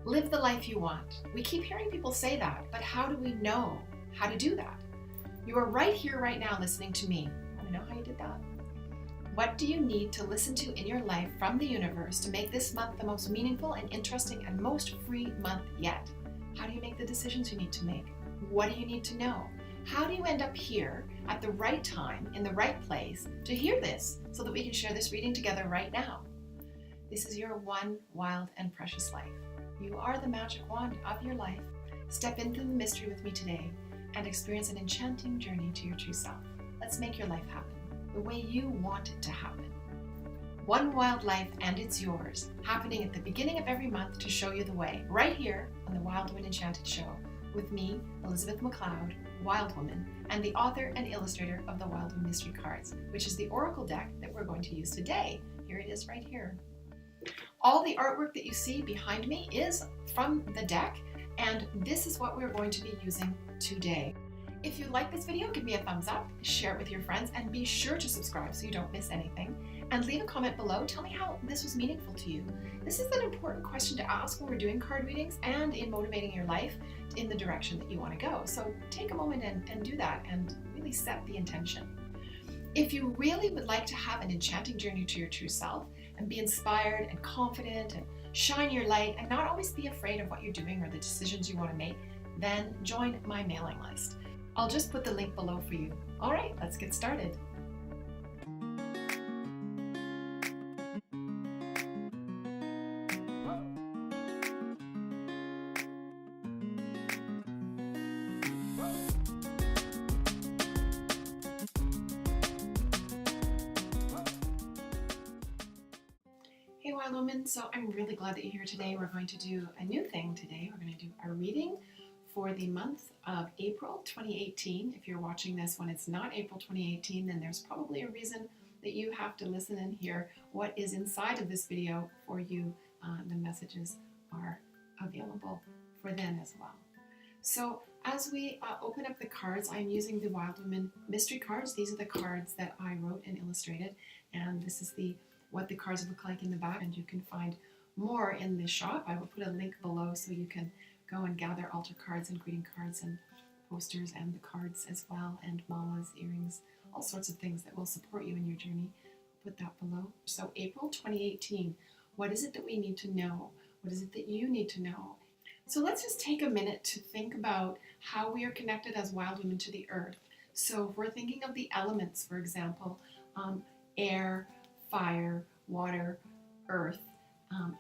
Live the life you want. We keep hearing people say that, but how do we know how to do that? You are right here, right now, listening to me. Want to know how you did that? What do you need to listen to in your life from the universe to make this month the most meaningful and interesting and most free month yet? How do you make the decisions you need to make? What do you need to know? How do you end up here at the right time, in the right place, to hear this so that we can share this reading together right now? This is your one wild and precious life. You are the magic wand of your life. Step into the mystery with me today and experience an enchanting journey to your true self. Let's make your life happen the way you want it to happen. One wild life, and it's yours, happening at the beginning of every month to show you the way, right here on the Wild Woman Enchanted Show, with me, Elizabeth McLeod, Wild Woman, and the author and illustrator of the Wild Woman Mystery Cards, which is the oracle deck that we're going to use today. Here it is right here. All the artwork that you see behind me is from the deck, and this is what we're going to be using today. If you like this video, give me a thumbs up, share it with your friends, and be sure to subscribe so you don't miss anything. And leave a comment below. Tell me how this was meaningful to you. This is an important question to ask when we're doing card readings and in motivating your life in the direction that you want to go. So take a moment and do that and really set the intention. If you really would like to have an enchanting journey to your true self and be inspired and confident and shine your light and not always be afraid of what you're doing or the decisions you want to make, then join my mailing list. I'll just put the link below for you. All right, let's get started. Hey Wild Woman, so I'm really glad that you're here today. We're going to do a new thing today. We're going to do a reading for the month of April 2018. If you're watching this when it's not April 2018, then there's probably a reason that you have to listen and hear what is inside of this video for you. The messages are available for then as well. So as we open up the cards, I'm using the Wild Woman Mystery Cards. These are the cards that I wrote and illustrated, and this is what the cards look like in the back, and you can find more in the shop. I will put a link below so you can go and gather altar cards and greeting cards and posters and the cards as well, and malas, earrings, all sorts of things that will support you in your journey. I'll put that below. So April 2018, what is it that we need to know? What is it that you need to know? So let's just take a minute to think about how we are connected as wild women to the earth. So if we're thinking of the elements, for example, air, fire, water, earth,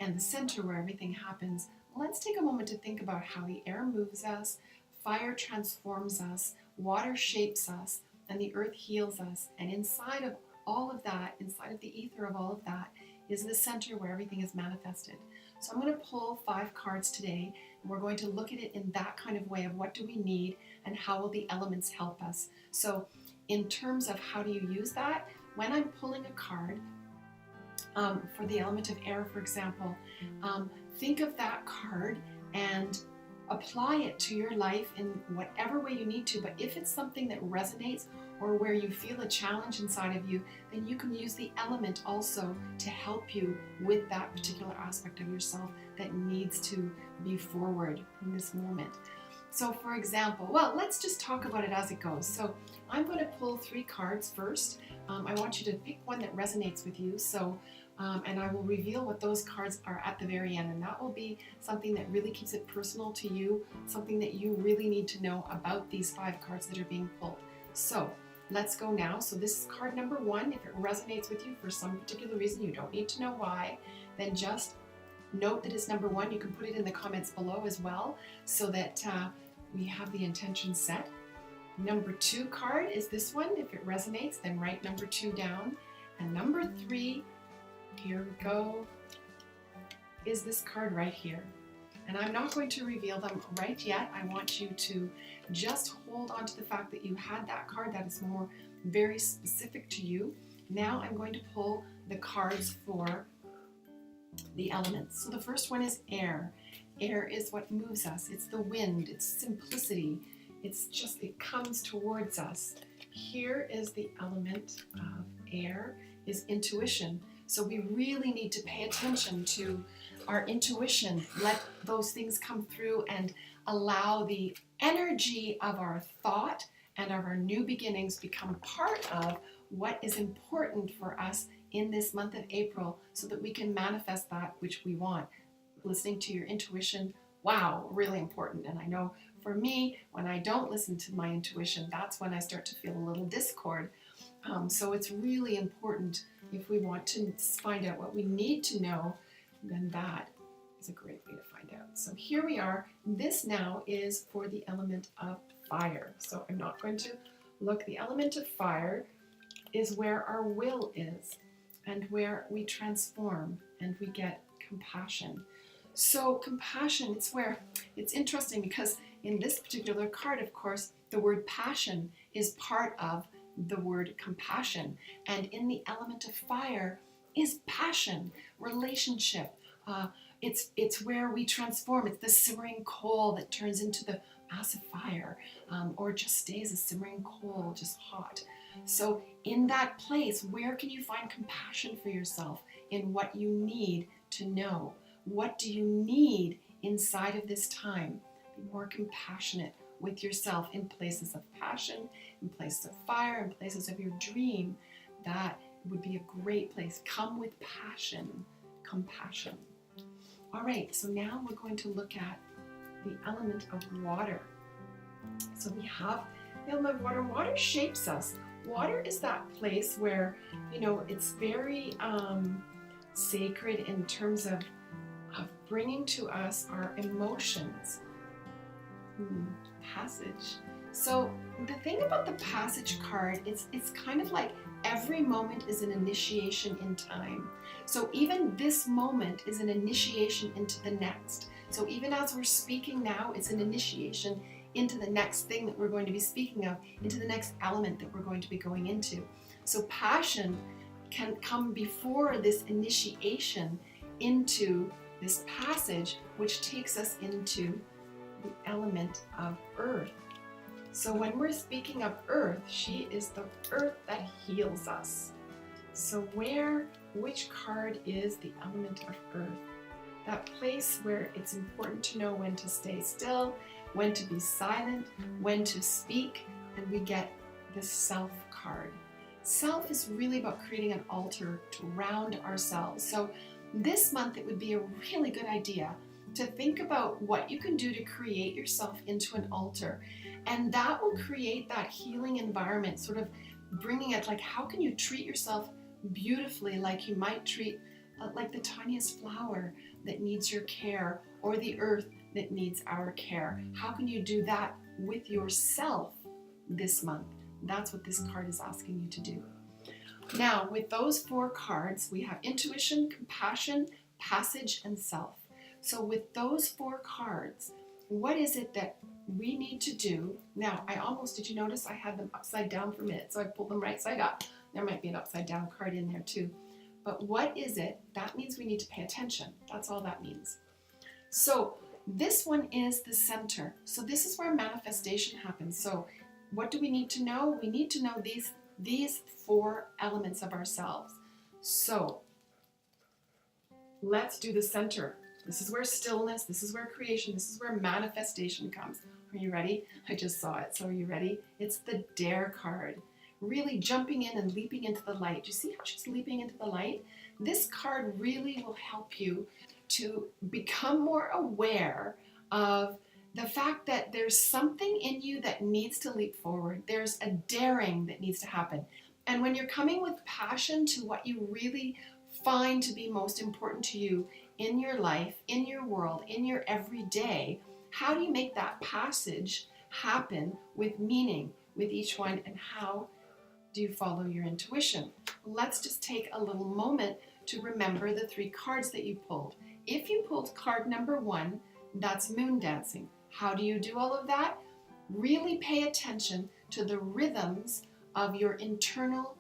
and the center where everything happens, let's take a moment to think about how the air moves us, fire transforms us, water shapes us, and the earth heals us. And inside of all of that, inside of the ether of all of that, is the center where everything is manifested. So I'm going to pull 5 cards today, and we're going to look at it in that kind of way of what do we need and how will the elements help us. So in terms of how do you use that, when I'm pulling a card, for the element of air, for example, think of that card and apply it to your life in whatever way you need to. But if it's something that resonates or where you feel a challenge inside of you, then you can use the element also to help you with that particular aspect of yourself that needs to be forward in this moment. So for example, well, let's just talk about it as it goes. So I'm going to pull 3 cards first. I want you to pick one that resonates with you. So, and I will reveal what those cards are at the very end. And that will be something that really keeps it personal to you, something that you really need to know about these 5 cards that are being pulled. So let's go now. So this is card number 1. If it resonates with you for some particular reason, you don't need to know why, then just note that it's number 1. You can put it in the comments below as well so that we have the intention set. Number 2 card is this one. If it resonates, then write number 2 down. And number 3, here we go, is this card right here. And I'm not going to reveal them right yet. I want you to just hold on to the fact that you had that card. That is more very specific to you. Now I'm going to pull the cards for the elements. So the first one is air. Air is what moves us. It's the wind. It's simplicity. It's just, it comes towards us. Here is the element of air, is intuition. So we really need to pay attention to our intuition, let those things come through and allow the energy of our thought and of our new beginnings become part of what is important for us in this month of April so that we can manifest that which we want. Listening to your intuition, wow, really important. And I know for me, when I don't listen to my intuition, that's when I start to feel a little discord. So it's really important if we want to find out what we need to know, then that is a great way to find out. So here we are. This now is for the element of fire. So I'm not going to look. The element of fire is where our will is and where we transform and we get compassion. So compassion, it's interesting because in this particular card, of course, the word passion is part of the word compassion. And in the element of fire is passion, relationship. It's where we transform. It's the simmering coal that turns into the massive fire, or just stays a simmering coal, just hot. So in that place, where can you find compassion for yourself in what you need to know? What do you need inside of this time? Be more compassionate with yourself in places of passion, in places of fire, in places of your dream. That would be a great place. Come with passion, compassion. All right, so now we're going to look at the element of water. So we have the element of water. Water shapes us. Water is that place where, it's very sacred in terms of bringing to us our emotions. Passage. So the thing about the passage card, it's kind of like every moment is an initiation in time. So even this moment is an initiation into the next. So even as we're speaking now, it's an initiation into the next thing that we're going to be speaking of, into the next element that we're going to be going into. So passion can come before this initiation into this passage, which takes us into the element of earth. So when we're speaking of earth, she is the earth that heals us. So which card is the element of earth? That place where it's important to know when to stay still, when to be silent, when to speak, and we get the self card. Self is really about creating an altar to round ourselves. So this month it would be a really good idea to think about what you can do to create yourself into an altar. And that will create that healing environment, sort of bringing it like, how can you treat yourself beautifully, like you might treat like the tiniest flower that needs your care, or the earth that needs our care. How can you do that with yourself this month? That's what this card is asking you to do. Now, with those 4 cards, we have intuition, compassion, passage, and self. So with those 4 cards, what is it that we need to do? Now, did you notice I had them upside down for a minute, so I pulled them right side up. There might be an upside down card in there too. But what is it? That means we need to pay attention. That's all that means. So this one is the center. So this is where manifestation happens. So what do we need to know? We need to know these 4 elements of ourselves. So let's do the center. This is where stillness, this is where creation, this is where manifestation comes. Are you ready? I just saw it. So are you ready? It's the Dare card. Really jumping in and leaping into the light. Do you see how she's leaping into the light? This card really will help you to become more aware of the fact that there's something in you that needs to leap forward. There's a daring that needs to happen. And when you're coming with passion to what you really find to be most important to you in your life, in your world, in your everyday, how do you make that passage happen with meaning with each one, and how do you follow your intuition? Let's just take a little moment to remember the 3 cards that you pulled. If you pulled card number 1, that's moon dancing. How do you do all of that? Really pay attention to the rhythms of your internal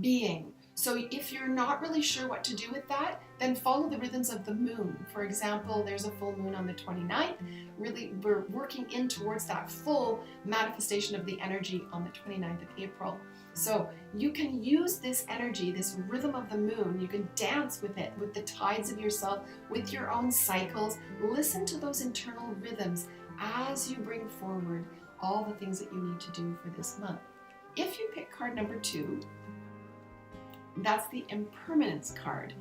being. So if you're not really sure what to do with that, then follow the rhythms of the moon. For example, there's a full moon on the 29th. Really, we're working in towards that full manifestation of the energy on the 29th of April. So you can use this energy, this rhythm of the moon, you can dance with it, with the tides of yourself, with your own cycles. Listen to those internal rhythms as you bring forward all the things that you need to do for this month. If you pick card number 2, that's the impermanence card.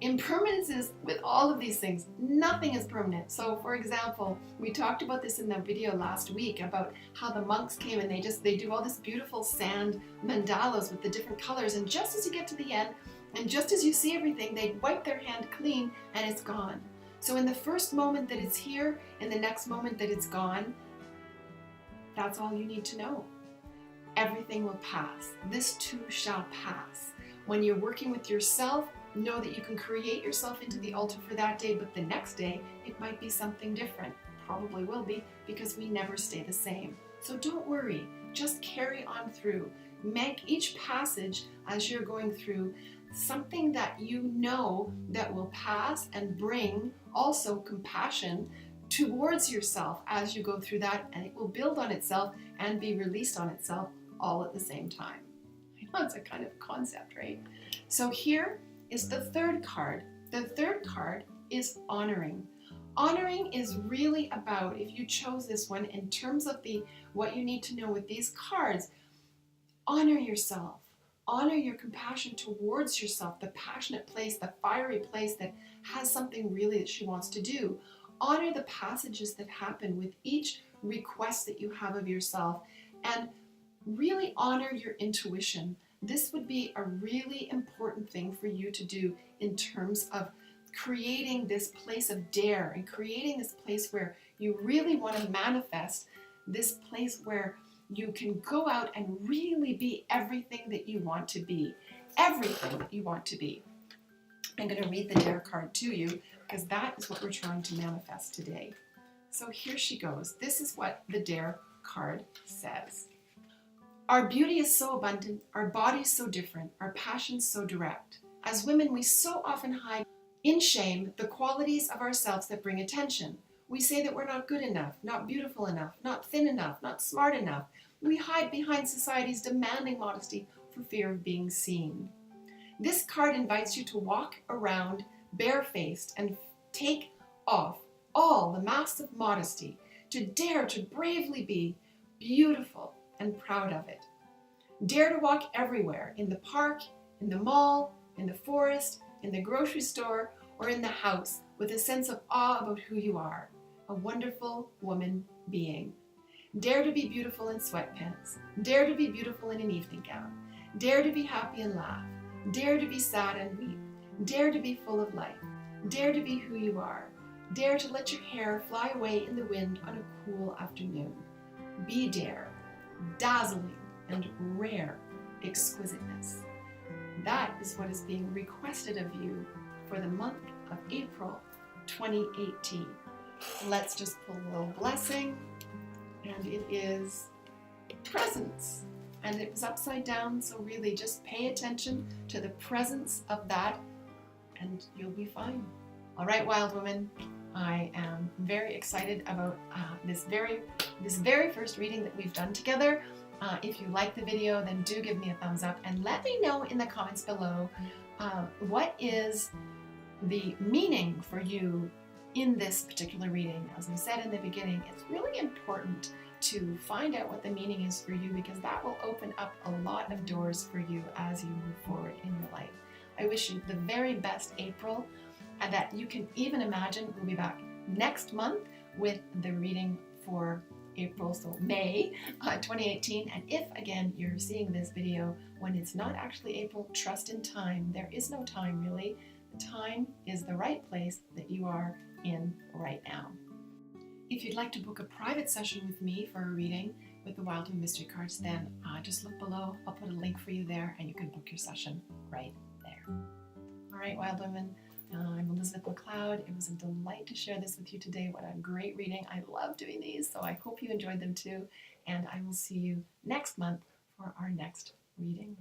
Impermanence is, with all of these things, nothing is permanent. So for example, we talked about this in the video last week about how the monks came and they do all this beautiful sand mandalas with the different colors, and just as you get to the end and just as you see everything, they wipe their hand clean and it's gone. So in the first moment that it's here, in the next moment that it's gone, that's all you need to know. Everything will pass. This too shall pass. When you're working with yourself, know that you can create yourself into the altar for that day, but the next day it might be something different. Probably will be, because we never stay the same. So don't worry, just carry on through. Make each passage as you're going through something that you know that will pass, and bring also compassion towards yourself as you go through that, and it will build on itself and be released on itself all at the same time. I know it's a kind of concept, right? So here is the third card. The third card is honoring. Honoring is really about, if you chose this one, in terms of what you need to know with these cards, honor yourself. Honor your compassion towards yourself, the passionate place, the fiery place that has something really that she wants to do. Honor the passages that happen with each request that you have of yourself, and really honor your intuition. This would be a really important thing for you to do in terms of creating this place of dare, and creating this place where you really want to manifest, this place where you can go out and really be everything that you want to be. Everything that you want to be. I'm going to read the dare card to you, because that is what we're trying to manifest today. So here she goes. This is what the dare card says. Our beauty is so abundant, our bodies so different, our passions so direct. As women, we so often hide in shame the qualities of ourselves that bring attention. We say that we're not good enough, not beautiful enough, not thin enough, not smart enough. We hide behind society's demanding modesty for fear of being seen. This card invites you to walk around barefaced and take off all the masks of modesty, to dare to bravely be beautiful and proud of it. Dare to walk everywhere, in the park, in the mall, in the forest, in the grocery store, or in the house, with a sense of awe about who you are, a wonderful woman being. Dare to be beautiful in sweatpants. Dare to be beautiful in an evening gown. Dare to be happy and laugh. Dare to be sad and weep. Dare to be full of life. Dare to be who you are. Dare to let your hair fly away in the wind on a cool afternoon. Be dare. Dazzling and rare exquisiteness. That is what is being requested of you for the month of April 2018. Let's just pull a little blessing, and it is presence, and it was upside down, so really just pay attention to the presence of that and you'll be fine. All right, wild woman, I am very excited about this very first reading that we've done together. If you like the video, then do give me a thumbs up, and let me know in the comments below what is the meaning for you in this particular reading. As I said in the beginning, it's really important to find out what the meaning is for you, because that will open up a lot of doors for you as you move forward in your life. I wish you the very best April, and that you can even imagine we'll be back next month with the reading for April, so May 2018. And if again you're seeing this video when it's not actually April, trust in time. There is no time really. The time is the right place that you are in right now. If you'd like to book a private session with me for a reading with the Wild Woman Mystery Cards, then just look below. I'll put a link for you there, and you can book your session right there. All right, Wild Women. I'm Elizabeth McLeod. It was a delight to share this with you today. What a great reading. I love doing these, so I hope you enjoyed them too. And I will see you next month for our next reading.